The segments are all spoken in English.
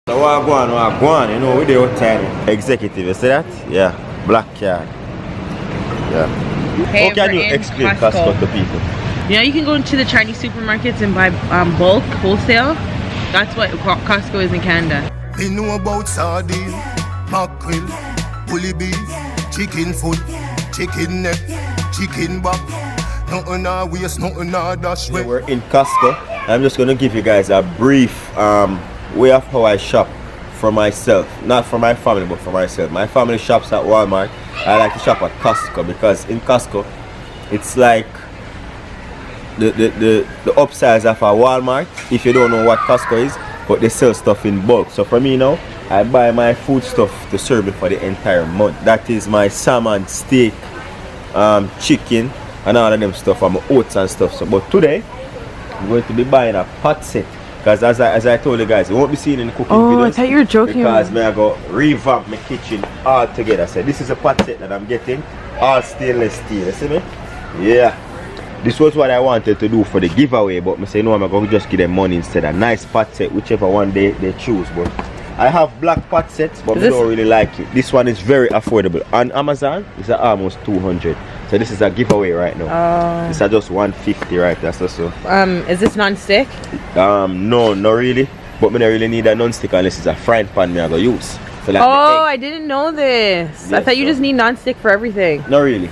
So what go on, you know, we do outside. Executive, you see that? Yeah, black card. Yeah. Hey, how can you explain Costco to people? You know, you can go into the Chinese supermarkets and buy bulk, wholesale. That's what Costco is in Canada. We know about sardine, mackerel, bully beef, chicken foot, chicken neck, chicken back. Nothing our waste, nothing our dash. Yeah, we're in Costco. I'm just going to give you guys a brief way of how I shop for myself. Not for my family, but for myself. My family shops at Walmart. I like to shop at Costco because in Costco, it's like the upsize of a Walmart, if you don't know what Costco is, but they sell stuff in bulk. So for me now, I buy my food stuff to serve me for the entire month. That is my salmon, steak, chicken, and all of them stuff, and my oats and stuff. So, but today, I'm going to be buying a pot set. Because as I told you guys, you won't be seeing any cooking videos. Oh, I thought you were joking. Because I go revamp my kitchen all together. So this is a pot set that I'm getting, all stainless steel. You see me? Yeah. This was what I wanted to do for the giveaway, but I say no, I'm going to just give them money instead. A nice pot set, whichever one they choose. But I have black pot sets, but I don't really like it. This one is very affordable. On Amazon, it's almost 200. So this is a giveaway right now. It's just 150 right there. So is this non-stick? No, not really. But I don't really need a non-stick unless it's a frying pan I go use. So like I didn't know this. Yeah, I thought you just need non-stick for everything. Not really.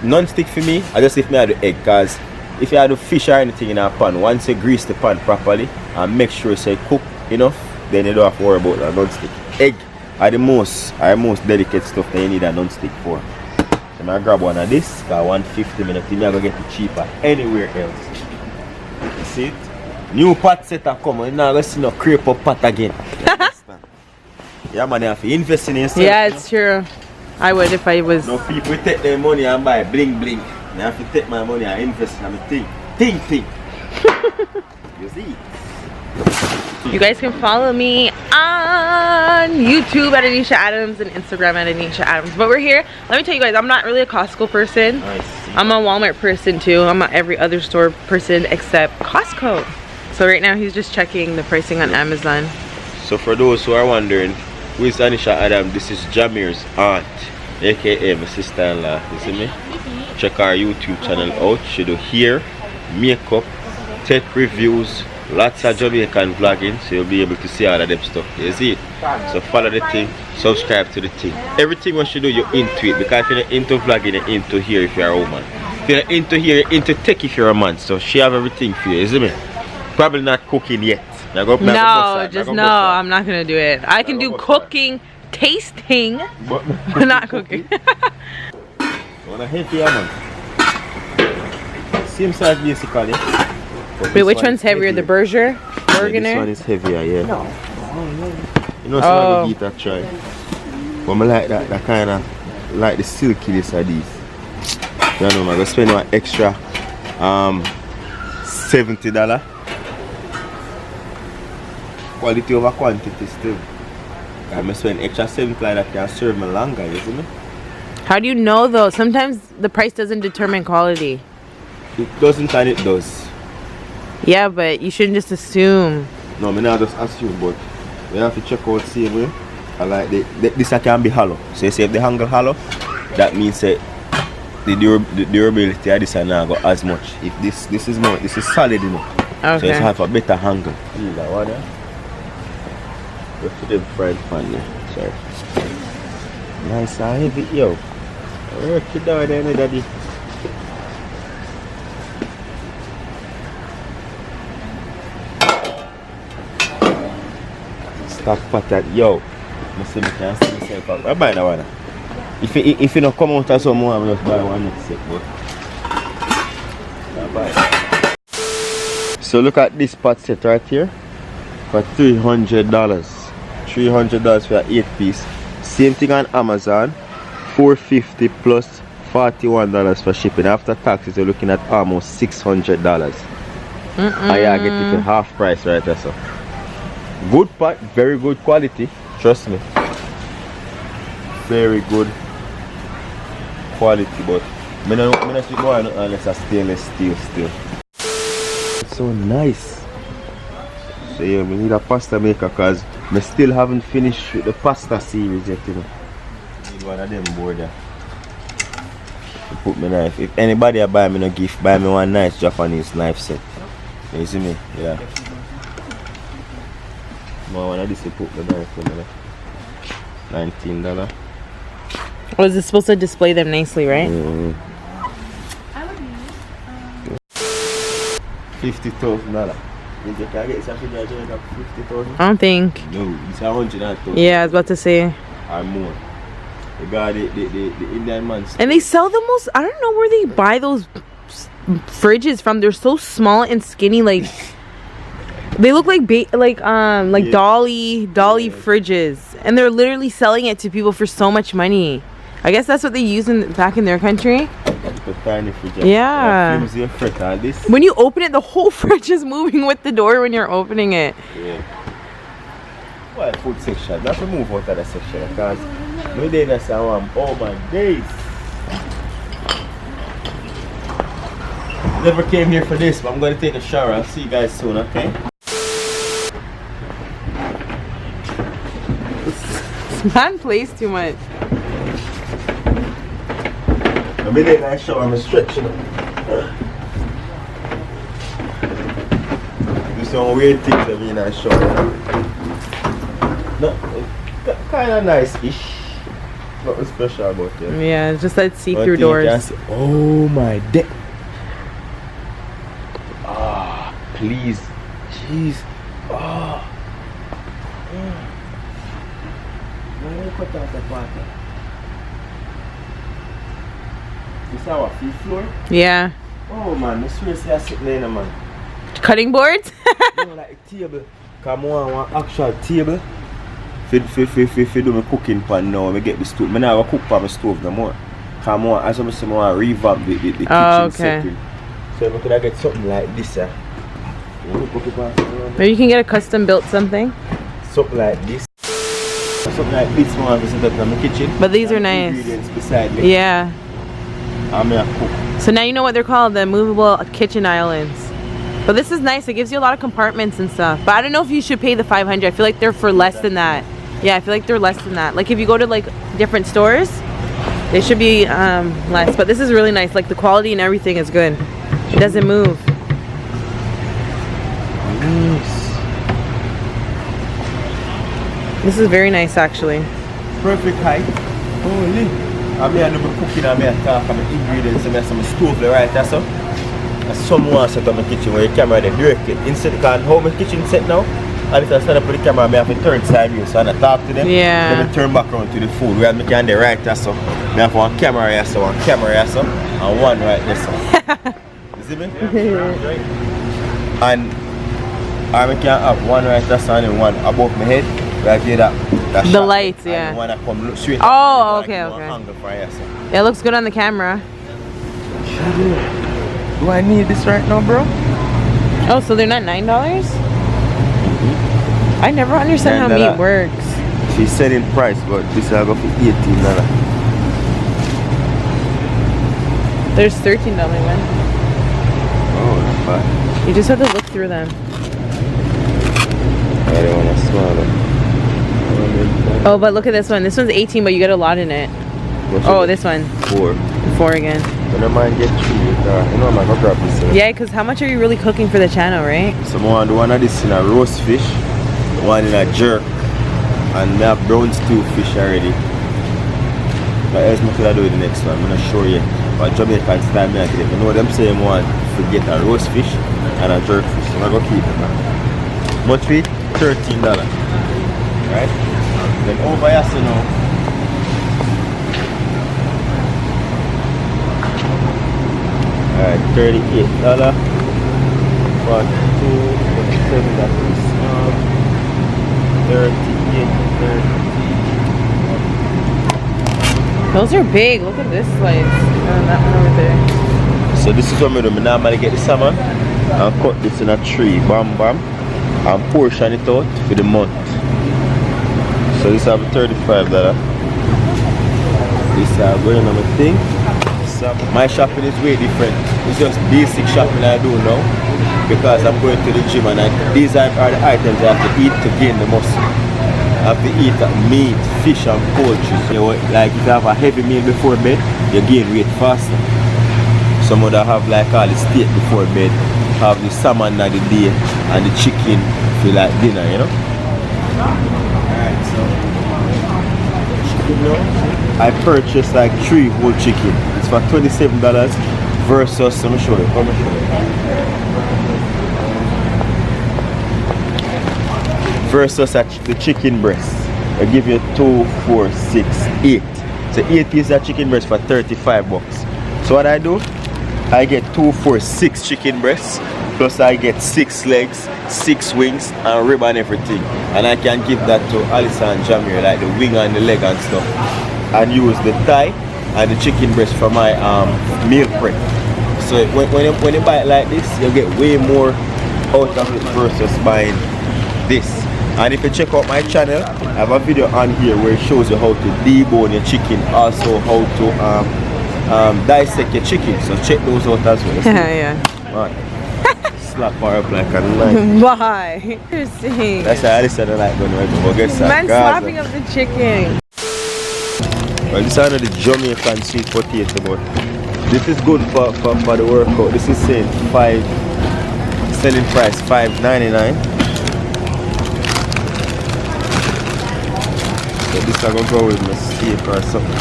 Non-stick for me, I just if me had the egg, cause if you had the fish or anything in a pan, once you grease the pan properly and make sure it's cook enough, then you don't have to worry about a non-stick. Egg are the most delicate stuff that you need a non-stick for. So I grab one of this, cause 150 minutes, I'm gonna get it cheaper anywhere else. You see it? New pot set are coming, you're not gonna see no crepe up pot again. Yeah, man, you have to invest in yourself. Yeah, it's true. I would if I was. No, people take their money and buy bling bling. I have to take my money and invest in my thing. You see? You guys can follow me on YouTube at Anisha Adams and Instagram at Anisha Adams. But we're here. Let me tell you guys, I'm not really a Costco person. I'm a Walmart person too. I'm a every other store person except Costco. So right now he's just checking the pricing on Amazon. So for those who are wondering, who is Anisha Adams? This is Jameer's aunt, aka my sister-in-law. You see me? Check our YouTube channel out. She do hair, makeup, tech reviews, lots of Jamaican vlogging, so you'll be able to see all of them stuff. You see it? So follow the thing, subscribe to the thing. Everything what she do, you're into it. Because if you're not into vlogging, you're into hair if you're a woman. If you're not into hair, you're into tech if you're a man. So she have everything for you. You see me? Probably not cooking yet. I'm not gonna do it. I can do cooking, tasting, but not cooking. Wanna heavier man? Same size basically. Wait, which one's heavier? The Burgener? Yeah, this one is heavier, yeah. No. You know, so I go try. But I like that kind of like the silkiness of these. You know, I'm gonna spend an extra $70. Quality over quantity still. I'm spend extra $70 that can serve me longer, isn't it? How do you know though? Sometimes the price doesn't determine quality. It doesn't and it does. Yeah, but you shouldn't just assume. No, I not just assume, but we have to check out same way. I like this can be hollow. So you see if the handle hollow, that means that the durability of this are not go as much. If this is more, this is solid enough. Okay. So it's have a better handle. That one there. Go to the fried pan there. Sorry. Nice and heavy, yo. Work it down there, daddy. Stock pattern, yo. I see me can see myself up. I buy that one. If you don't come out as some more, I'm just buy one next set, but I buy it. So look at this pot set right here for $300. $300 for an 8-piece. Same thing on Amazon. $450 plus $41 for shipping. After taxes, you're looking at almost $600. I get it for half price right there. So good pot, very good quality. Trust me. Very good quality, but I don't go on unless a stainless steel still. It's so nice. So yeah, we need a pasta maker because I still haven't finished with the pasta series yet, you know. Need one of them board there. To put my knife. If anybody buy me no gift, buy me one nice Japanese knife set. You see me? Yeah. More one of this to put my knife in there. $19. Oh, is it supposed to display them nicely, right? $50,000. You can get something that you have $50,000? I don't think. No, it's $100,000. Yeah, I was about to say. Or more. The guy, the Indian man. And they sell the most. I don't know where they buy those fridges from. They're so small and skinny. Like they look like dolly fridges, and they're literally selling it to people for so much money. I guess that's what they use back in their country. The tiny fridge. Yeah. When you open it, the whole fridge is moving with the door when you're opening it. Yeah. Well, food section. Not to move out of the section because no day that's oh my days. Never came here for this, but I'm gonna take a shower. I'll see you guys soon, okay? This man plays too much. I'm in a nice shower, I'm stretching. Do some weird things that be in a shower. No, kind of nice-ish. Nothing special about it. Yeah, it's just that see-through doors. Oh my day. Ah, please. Jeez. Ah. This is our fifth floor? Yeah. Oh man, I swear I sit there, man. Cutting boards? No, like a table. Come on, one actual table. For do my cooking pan now, I get the stove. I now cook on my stove no more. Come on, as I say, I revamp the kitchen setting. So I could get something like this. Maybe you can get a custom built something. Something like this. Something like this one to set up in my kitchen. But these are nice. Ingredients beside me. Yeah. I'm gonna cook. So now you know what they're called, the movable kitchen islands. But this is nice. It gives you a lot of compartments and stuff. But I don't know if you should pay the $500. I feel like they're for less than that. Yeah, I feel like they're less than that. Like if you go to like different stores, they should be less. But this is really nice. Like the quality and everything is good. It doesn't move. Nice. This is very nice actually. Perfect height. Holy. I'm here to be cooking and I'm talk about ingredients and some stove right there, so. And someone set up my kitchen where your camera is directly instead of how my kitchen set now. And if I set up with the camera, I have a third side view, so I talk to them. Yeah. Then I turn back around to the food. Where I make it right there, so. I have one camera here, so one camera here, so. And one right there, so. You see me? And I can have one right there, so and one above my head. Right here, that the lights, yeah. And one that come look straight. Oh, okay, okay. Angle for here, so. It looks good on the camera. Do I need this right now, bro? Oh, so they're not $9? I never understand how meat works. She's selling price, but this I go for $18. There's $13 one. Oh, that's fine. You just have to look through them. I don't want to swallow them. Oh, but look at this one. This one's 18, but you get a lot in it. Oh, this one. 4 again. I don't mind get 3. You know I'm going to grab this one. Yeah, because how much are you really cooking for the channel, right? So I want one of this in a roast fish, one in a jerk, and I have brown stew fish already. But else I could do with the next one. I'm going to show you. But Jamaican style, I get it. You know what I'm saying? One to get a roast fish and a jerk fish. So I'm going to keep it, man. Much feet? $13. Right? Then over here, so now. Alright, $38. 1, 2, 27, that is 38, 30. Those are big. Look at this slice. That one over there. So this is what I do. I normally get the salmon and cut this in a tree, bam bam, and portion it out for the month. So this have $35. This is going on my thing. My shopping is way different. It's just basic shopping I do now. because I'm going to the gym, and these are the items I have to eat to gain the muscle. I have to eat meat, fish and poultry. So, you know, like if you have a heavy meal before bed, you gain weight faster. Some other have like all the steak before bed, have the salmon at the day and the chicken for like dinner, you know. Alright, so chicken now, I purchased like 3 whole chicken. It's for $27 versus, let me show you, come show you. Versus the chicken breast. I give you 2, 4, 6, 8. So 8 pieces of chicken breast for $35. So what I do, I get 2, 4, 6 chicken breasts, plus I get 6 legs, 6 wings and rib and everything. And I can give that to Alyssa and Jamir, like the wing and the leg and stuff. And use the thigh and the chicken breast for my meal prep. So when you buy it like this, you get way more out of it versus buying this. And if you check out my channel, I have a video on here where it shows you how to debone your chicken, also how to dissect your chicken. So check those out as well. Yeah. Right. Slap her up like a knife. Why? Interesting. That's how I said I like when I go get some. Man slapping up the chicken. Well, this is another Jamaican sweet potato, but this is good for the workout. This is saying selling price $5.99. So this I'm gonna go with my steak or something.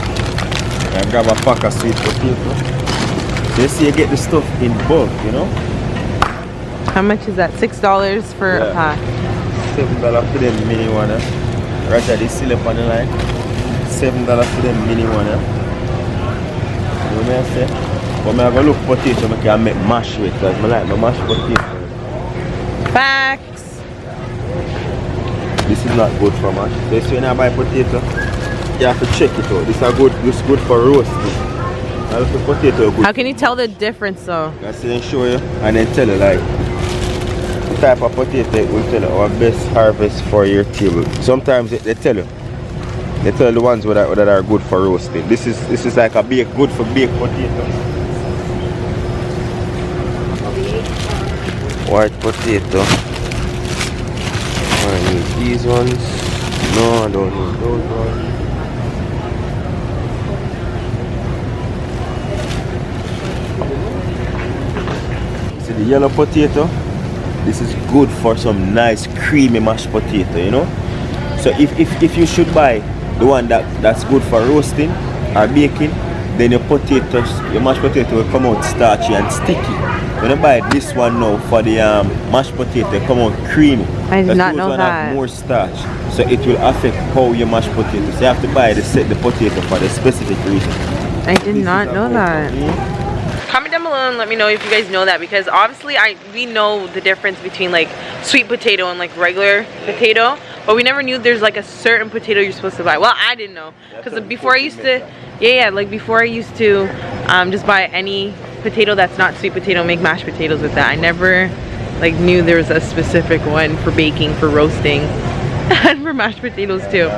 I grab a pack of sweet potato. You see, you get the stuff in bulk, you know. How much is that? $6 for a pack. $7 for them mini one. Roger, this still up on the line. $7 for them mini one. You know what I say? But I'm gonna look potato, I can make mash with, because I like my mashed potato. Facts. This is not good for mash. So when I buy potato, you have to check it out. This is good for roasting. I look for potato good. How can you tell the difference though? I see them show you and then tell you like the type of potato it will tell you our best harvest for your table. Sometimes they tell you. They tell you the ones that are good for roasting. This is like a good for baked potato. White potato. I need these ones. No, I don't need those ones. See the yellow potato? This is good for some nice creamy mashed potato, you know. So if you should buy the one that's good for roasting or baking, then your mashed potato will come out starchy and sticky. When you buy this one now for the mashed potato, it come out creamy. I did not know that. Have more starch, so it will affect how you mash potatoes. So you have to buy the potato for the specific reason. I did not know that. Comment down below and let me know if you guys know that, because obviously we know the difference between like sweet potato and like regular potato, but we never knew there's like a certain potato you're supposed to buy. Well, I didn't know, because before I used to before I used to just buy any potato that's not sweet potato, make mashed potatoes with that. I never like knew there was a specific one for baking, for roasting, and for mashed potatoes too.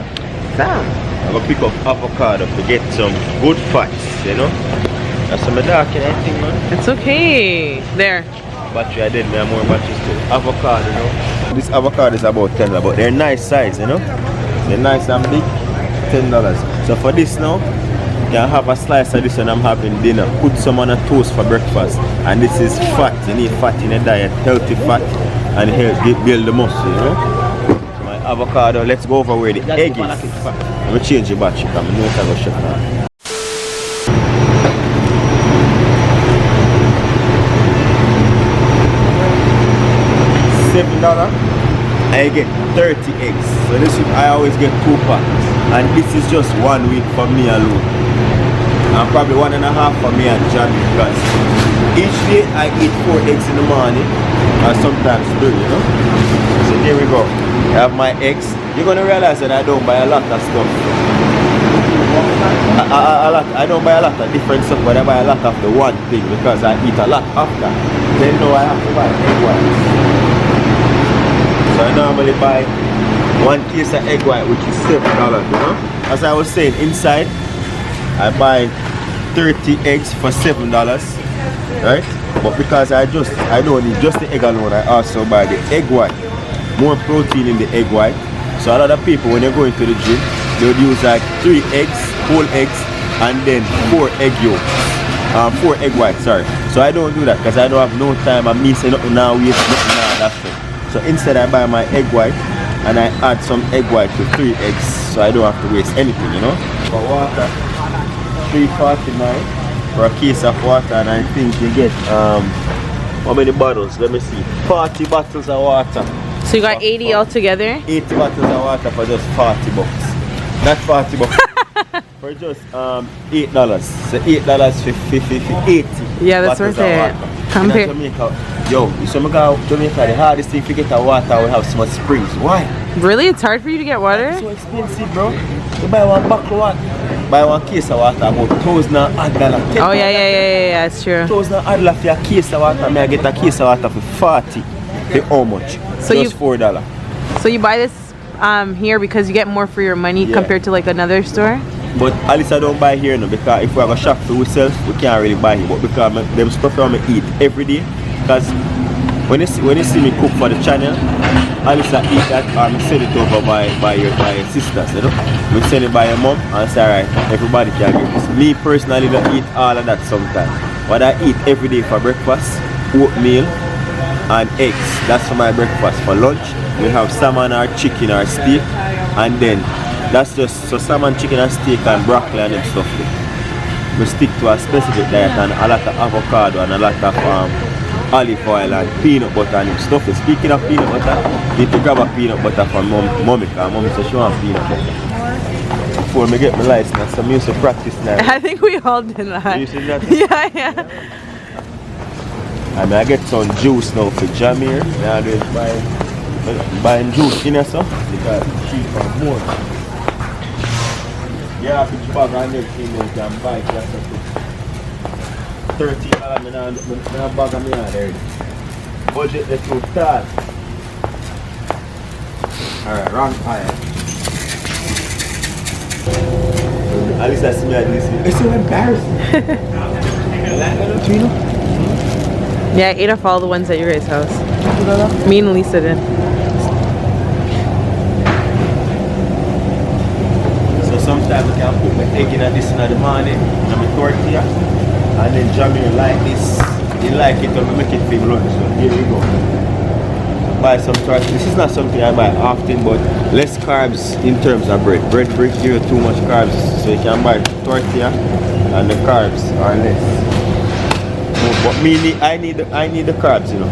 So I'm gonna pick up avocado to get some good fats, you know. That's some dark in anything, man. it's okay. There. Battery I did, me have more batteries too. Avocado, you know. This avocado is about $10, but they're nice size, you know. They're nice and big. $10. So for this now, you can have a slice of this when I'm having dinner. Put some on a toast for breakfast. And this is fat. You need fat in a diet. Healthy fat. And help build the muscle, you know. So my avocado. Let's go over where the egg is. Let me change the battery because I know it's going to shut down. $7, I get 30 eggs. So this week I always get 2 packs, and this is just 1 week for me alone, and probably 1.5 for me and John, because each day I eat 4 eggs in the morning, or sometimes 3, you know. So there we go. I have my eggs. You're gonna realize that I don't buy a lot of stuff. I don't buy a lot of different stuff, but I buy a lot of the one thing because I eat a lot after. Then now I have to buy egg whites. So I normally buy 1 case of egg white, which is $7, you know. As I was saying, inside I buy 30 eggs for $7, right? But because I don't need just the egg alone, I also buy the egg white. More protein in the egg white. So a lot of people, when they're going to the gym, they would use like 3 eggs, whole eggs, and then 4 egg yolks. 4 egg whites, sorry. So I don't do that because I don't have no time. I'm missing nothing now, nothing now, that's it. So instead I buy my egg white and I add some egg white to 3 eggs, so I don't have to waste anything, you know. For water, $3.49 for a case of water, and I think you get how many bottles? Let me see. 40 bottles of water. So you got 80 altogether? 80 bottles of water for just 40 bucks. Not 40 bucks. For just $8. So $8 for 80. Yeah, that's worth it. In Jamaica, yo, so I go Jamaica, the hardest thing to get the water, we have so much springs. Why? Really? It's hard for you to get water? It's so expensive, bro. You buy one bottle of water, buy one case of water, about $1,000. Oh yeah, it's true. $1,000 for a case of water. I get a case of water for 40. For how much? So just $4. So you buy this here because you get more for your money compared to like another store? But at least I don't buy here now, because if we have a shop for ourselves, we can't really buy here. But because them stuff I eat every day, because when you see me cook for the channel, at least I eat that and send it over by your sisters, you know. We send it by your mom and say, alright, everybody can get this. Me personally don't eat all of that sometimes. But I eat every day for breakfast, oatmeal and eggs. That's for my breakfast. For lunch, we have salmon or chicken or steak, and then that's just so salmon, chicken and steak and broccoli and them stuff. We stick to a specific diet and a lot of avocado and a lot of olive oil and peanut butter and them stuff. Speaking of peanut butter, you need to grab a peanut butter from mommy, because mommy says she wants peanut butter. Before I get my license, so I used to practice now. I think we all did that. You see that? Yeah. And I get some juice now for jam here. Now I'm buying juice in here, so because it's cheaper and more. Yeah, big bag and everything you can buy just $30 in a bag of me there. Budget the too tight. Alright, wrong fire. At least I see me at this. It's so embarrassing. Yeah, I ate off all the ones at your guys' house. Me and Lisa did. Sometimes I can put my egg in this in the morning and my tortilla, and then Jamie like this. He like it when we make it for lunch. So here we go. Buy some tortilla. This is not something I buy often, but less carbs in terms of bread. Bread gives you too much carbs, so you can buy tortilla and the carbs are less. But I need the carbs, you know.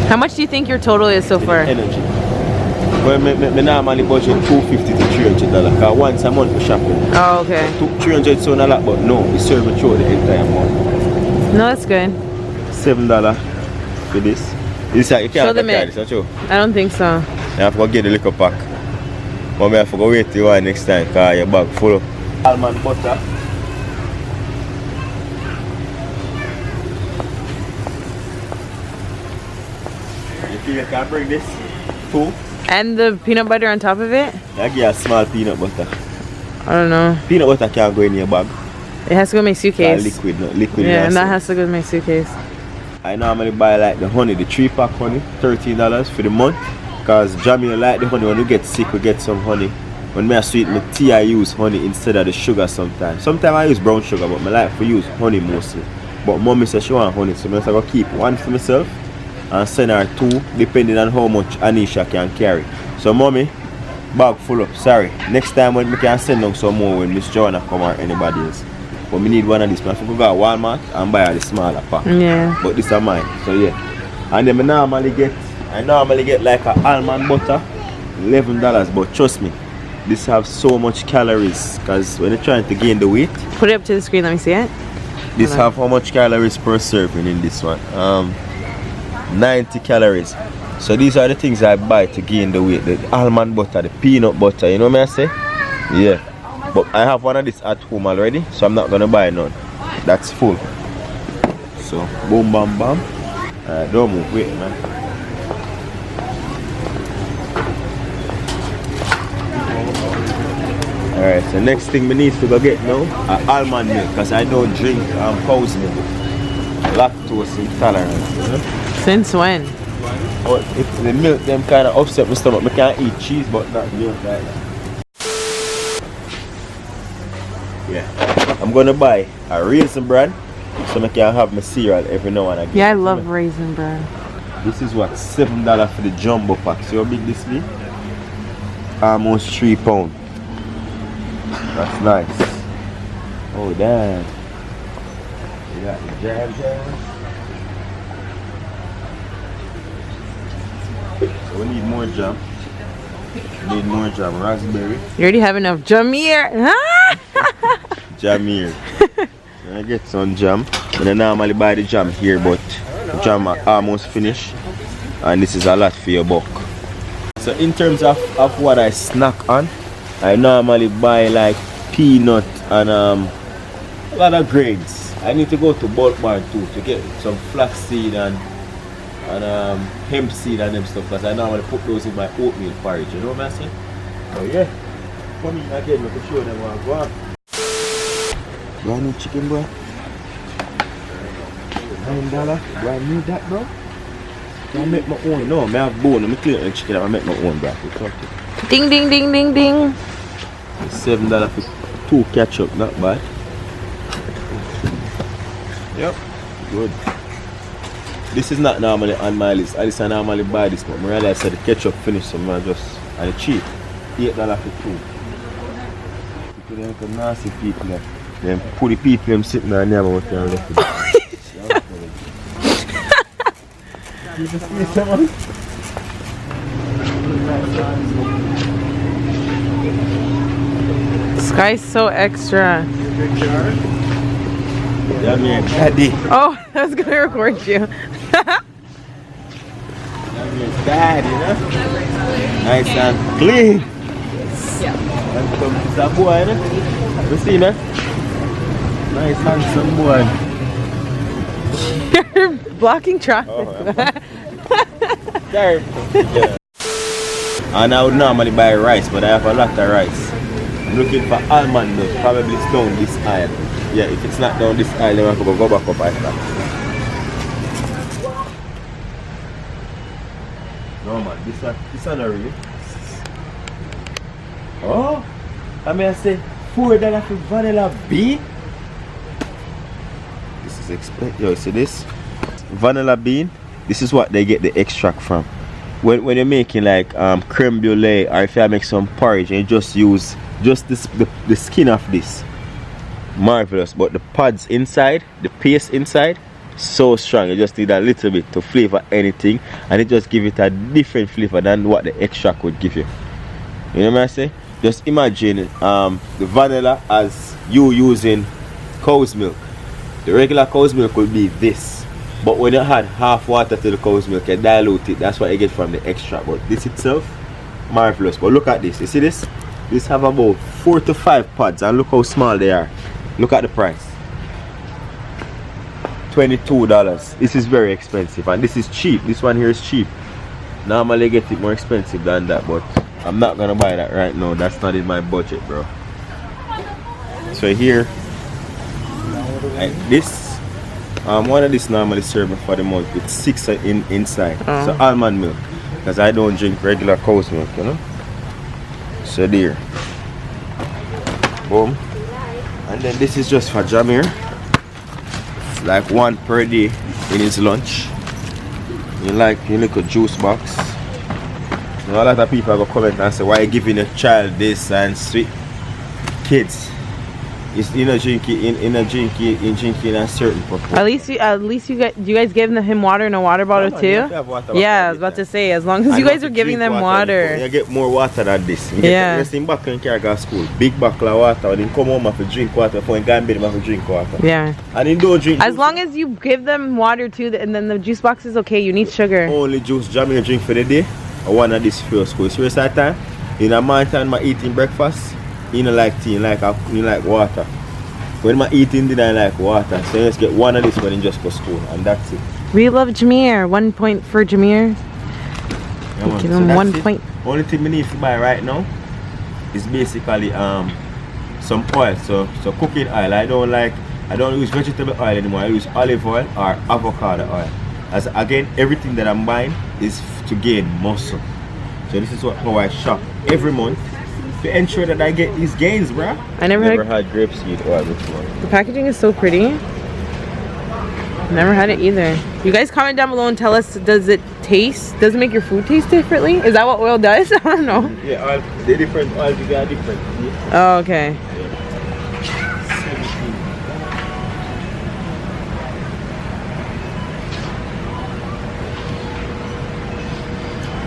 How much do you think your total is so far? Energy. Well, I normally budget $250 to $300 because once a month we shopping. Oh, okay. $300 sound a lot, but no, we serve it through the entire month. No, that's good. $7 for this. This you can't show them it. This, true? I don't think so. You have to go get the liquor pack. But I have to go wait till you next time because your bag full of almond butter. You feel you can bring this? 2? And the peanut butter on top of it? I give you a small peanut butter. I don't know. Peanut butter can't go in your bag. It has to go in my suitcase. Liquid. Yeah, and that has to go in my suitcase. I normally buy like the honey, the 3-pack honey, $13 for the month. Because Jamie like the honey. When we get sick, we get some honey. When I sweet my tea, I use honey instead of the sugar sometimes. Sometimes I use brown sugar, but I like to use honey mostly. But mommy says she want honey, so I'm going to keep one for myself and send her 2 depending on how much Anisha can carry. So mommy, bag full up. Sorry. Next time when we can send them some more when Miss Joanna come or anybody else. But we need one of these. I have to go to Walmart and buy the smaller pack. Yeah. But these are mine. So yeah. And then I normally get like a almond butter, $11. But trust me, this have so much calories because when you're trying to gain the weight. Put it up to the screen, let me see it. This have how much calories per serving in this one? 90 calories. So these are the things I buy to gain the weight. The almond butter, the peanut butter, you know what I say? Yeah. But I have one of this at home already, so I'm not gonna buy none. That's full. So boom bam bam. Don't move, wait man. Alright, so next thing we need to go get now almond milk, because I don't drink cow's milk. lactose intolerance, you know? Since when? But if the milk them kind of upset my stomach, I can't eat cheese but not milk like that. Yeah, I'm gonna buy a Raisin Bran so I can have my cereal every now and again. Yeah, I love Raisin Bran. This is what, $7 for the jumbo pack. See how big this be? Almost 3 pounds. That's nice. Oh damn. You got the jam. So we need more jam. We need more jam. Raspberry. You already have enough Jameer. Jameer. I get some jam. And I normally buy the jam here, but the jam are almost finished. And this is a lot for your buck. So in terms of what I snack on, I normally buy like peanut and a lot of grains. I need to go to Bulk Barn too to get some flaxseed and hemp seed and them stuff, because I normally put those in my oatmeal porridge, you know what I'm saying? So yeah, come in again, I can show them what I want. Brand new chicken, bro. $9. Do I need that, bro? I make my own. No, I have bone. I clean the chicken. I make my own, bro. Ding, ding, ding, ding, ding. $7 for 2 ketchup, not bad. Yep, good. This is not normally on my list. At least I normally buy this, but I realized that the ketchup finished, so I just, and it's cheap. $8 for 2. People them come nasty people there. Then put the people them sitting there and never want to left it. You just see someone? This guy's so extra. Yeah, man, daddy. Oh, I was gonna record you. Bad, you know? Nice and clean. And come to some boy, you know? You see, man? Nice handsome boy. You're blocking traffic. Oh, yeah. And I would normally buy rice, but I have a lot of rice. I'm looking for almond milk. Probably it's down this aisle. Yeah, if it's not down this aisle, then I have to go back up after. No man, this one not really. Oh, I mean I say $4 for vanilla bean. This is expensive. Yo, see this? Vanilla bean. This is what they get the extract from. When you're making like creme brulee, or if you make some porridge and you just use just this the skin of this. Marvelous, but the pods inside, the paste inside, so strong. You just need a little bit to flavor anything, and it just give it a different flavor than what the extract would give you. You know what I say? Just imagine the vanilla as you using cow's milk. The regular cow's milk would be this, but when you add half water to the cow's milk, you dilute it. That's what you get from the extract. But this itself, marvelous. But look at this. You see this? This have about 4 to 5 pods, and look how small they are. Look at the price. $22. This is very expensive, and this is cheap. This one here is cheap. Normally I get it more expensive than that, but I'm not gonna buy that right now. That's not in my budget, bro. So here, like this, one of this normally serve me for the month with 6 inside. So almond milk, because I don't drink regular cow's milk, you know. So there. Boom. And then this is just for Jameer. Like 1 per day in his lunch. You like your little juice box. You know, a lot of people go comment and say, why are you giving a child this and sweet? Kids, it's drinking a certain purpose. At least you guys giving him water in a water bottle too? Yeah, I was about to say, as long as you guys are giving them water. You get more water than this. You yeah. Get in back and carry to school. Big bucket of water. When they come home have to drink water. Before you go in bed have to drink water. Yeah. And they don't drink. As long as you give them water too, and then the juice box is okay. You need sugar. Only juice Jameer drink for the day. I want this for school. So it's that time. In the morning time, I eating breakfast. You don't like tea, you like water. When I'm eating dinner, I like water. So you just get one of this when you just go to school, and that's it. We love Jameer. 1 point for Jameer. Yeah, give him 1 point. Only thing we need to buy right now is basically some oil. So cooking oil. I I don't use vegetable oil anymore. I use olive oil or avocado oil. As again, everything that I'm buying is to gain muscle. So this is how I shop every month to ensure that I get these gains, bruh. I never had grapeseed oil before. The packaging is so pretty. Never had it either. You guys comment down below and tell us, does it make your food taste differently? Is that what oil does? I don't know. Yeah, oil, the different oils you got different. Oh, okay.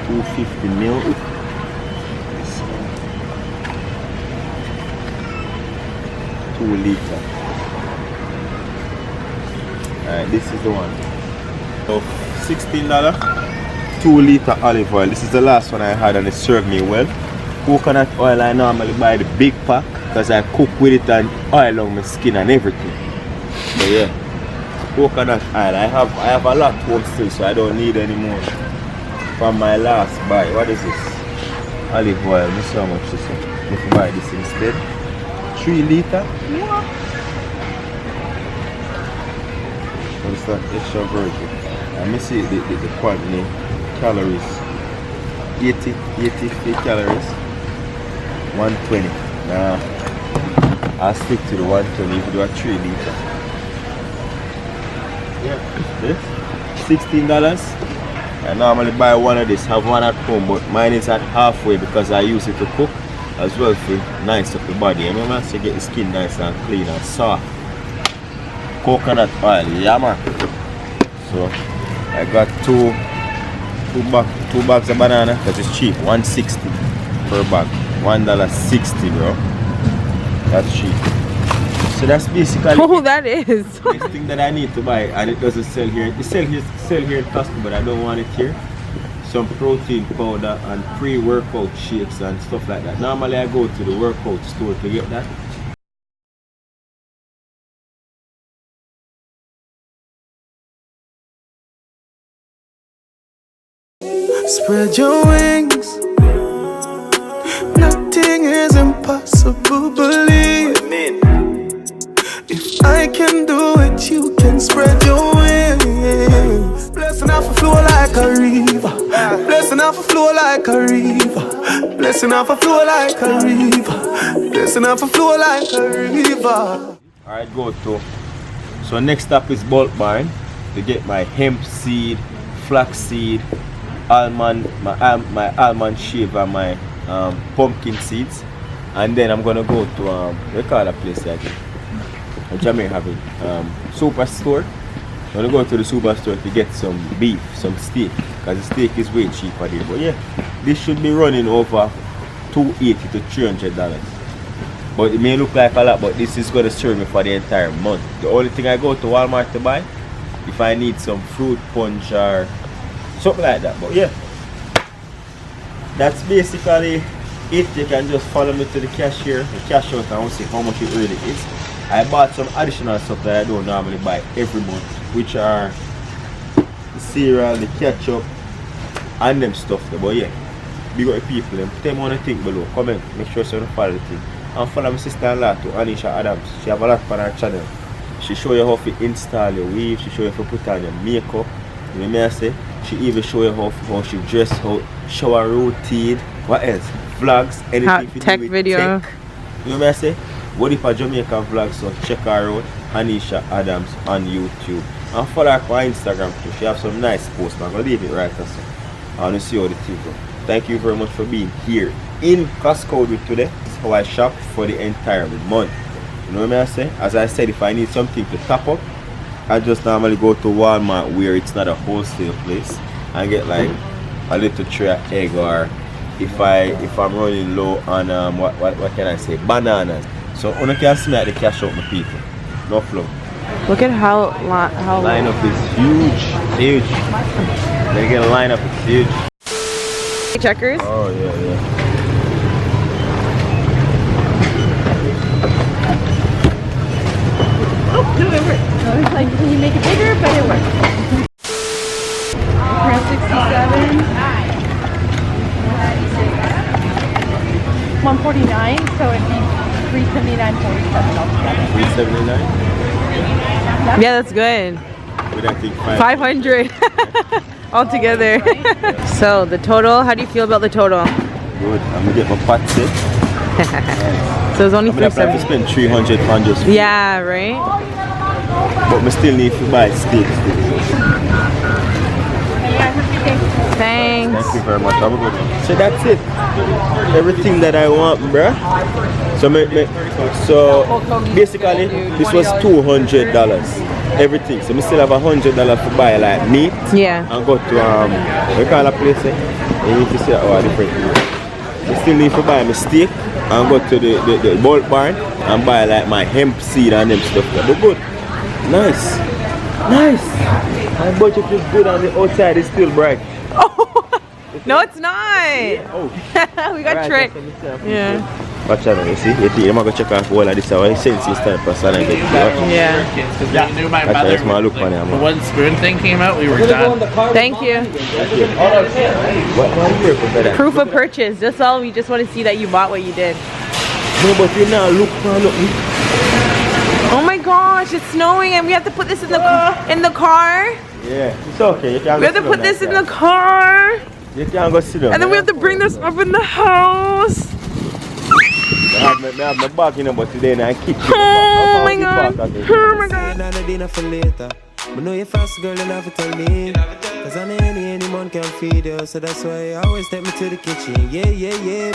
$250 mil. 2 liter. Alright, this is the one. So $16, 2 liter olive oil. This is the last one I had and it served me well. Coconut oil, I normally buy the big pack because I cook with it and oil on my skin and everything. So yeah, coconut oil. I have a lot home still, so I don't need any more from my last buy. What is this? Olive oil. Let's see how much this is. If you buy this instead. 3 liter. What is that? Extra virgin. I miss it, the quantity calories. 80 calories. 120. Nah, I'll stick to the 120 if you do a 3 liter. Yeah, this $16. I normally buy one of this, have one at home, but mine is at halfway because I use it to cook as well for nice up the body. You know, man, so get the skin nice and clean and soft. Coconut oil, yeah man. So I got two bags of banana because it's cheap, $1.60 per bag. $1.60, bro. That's cheap. So that's basically oh, that is this thing that I need to buy, and it doesn't sell here. It sell here in COSTCO, but I don't want it here. Some protein powder and pre-workout shakes and stuff like that. Normally I go to the workout store to get that. Spread your wings. Nothing is impossible, believe. If I can do it, you can spread your wings. Blessing off a flow like a river. Blessing off a flow like a river. Blessing off a flow like a river. Blessing off a flow like a river. Alright, go to. So next stop is bulk buying to get my hemp seed, flax seed, almond, my almond shave and my pumpkin seeds. And then I'm gonna go to what call that place again? Jamaica have it. Superstore. I'm gonna go to the superstore to get some beef, some steak, because the steak is way cheaper there. But yeah, this should be running over $280 to $300. But it may look like a lot, but this is gonna serve me for the entire month. The only thing I go to Walmart to buy, if I need some fruit punch or something like that. But yeah, that's basically it. You can just follow me to the cashier, the cash out, and we'll see how much it really is. I bought some additional stuff that I don't normally buy every month, which are the cereal, the ketchup, and them stuff. But yeah, big up the people. Tell me what you think below. Comment. Make sure you follow the thing. And follow my sister-in-law to Anisha Adams. She have a lot on her channel. She show you how to install your weave. She show you how to put on your makeup. You know what I say? She even show you how she dress, how shower routine. What else? Vlogs, anything to tech do with video. Tech. You know what I say? What if a Jamaican vlog? So check her out, Anisha Adams on YouTube. And follow her on Instagram too. She have some nice posts. I'm gonna leave it right there. I wanna see how the thing go. Thank you very much for being here in COSTCO with today. This is how I shop for the entire month. You know what I say? As I said, if I need something to top up, I just normally go to Walmart where it's not a wholesale place and get like a little tray of egg, or if I'm running low on what can I say, bananas. So you can see me at the cash out, my people. No flow. Look at how lineup is huge. They get a lineup, it's huge. Checkers. Oh yeah. Oh, no, it worked. So it's like, can you make it bigger? But it worked. We're 67. 149, so it'd be 379.47 altogether. 379? Yeah, that's good. With I think 500 altogether. So the total, how do you feel about the total? Good. I'm gonna get my pot set. So it's only I'm gonna plan to spend 300 pounds just for yeah, right? but I still need to buy steak. Thanks. Thank you very much. Have a good one. So that's it. Everything that I want, bruh. So basically, this was $200. Everything. So I still have $100 to buy like meat. Yeah. And go to we call a place. You need to see our different things. I still need to buy my steak and go to the bulk barn and buy like my hemp seed and them stuff. But good. Nice. Nice. My budget is good and the outside is still bright. Oh, no, it's not. Yeah. Oh. We got tricked. Yeah. Watch out, you see? You think I'm going to check off all of this hour. Since it's time for Sunday. Yeah. Because we knew my mother, the one spoon thing came out, we were done. Thank you. What you for that? Proof of purchase. That's all. We just want to see that you bought what you did. No, but you now look. Oh my gosh, it's snowing and we have to put this in the car. Yeah, it's okay. You can We have to put this in the car. You can go sit down. And then we have to bring this up in the house. I have my bag, you know, but today I keep it. Oh my god. Oh my god. I know you're fast, girl, and have to tell me. Cause any man can feed you. So that's why I always take me to the kitchen. Yeah, yeah, yeah.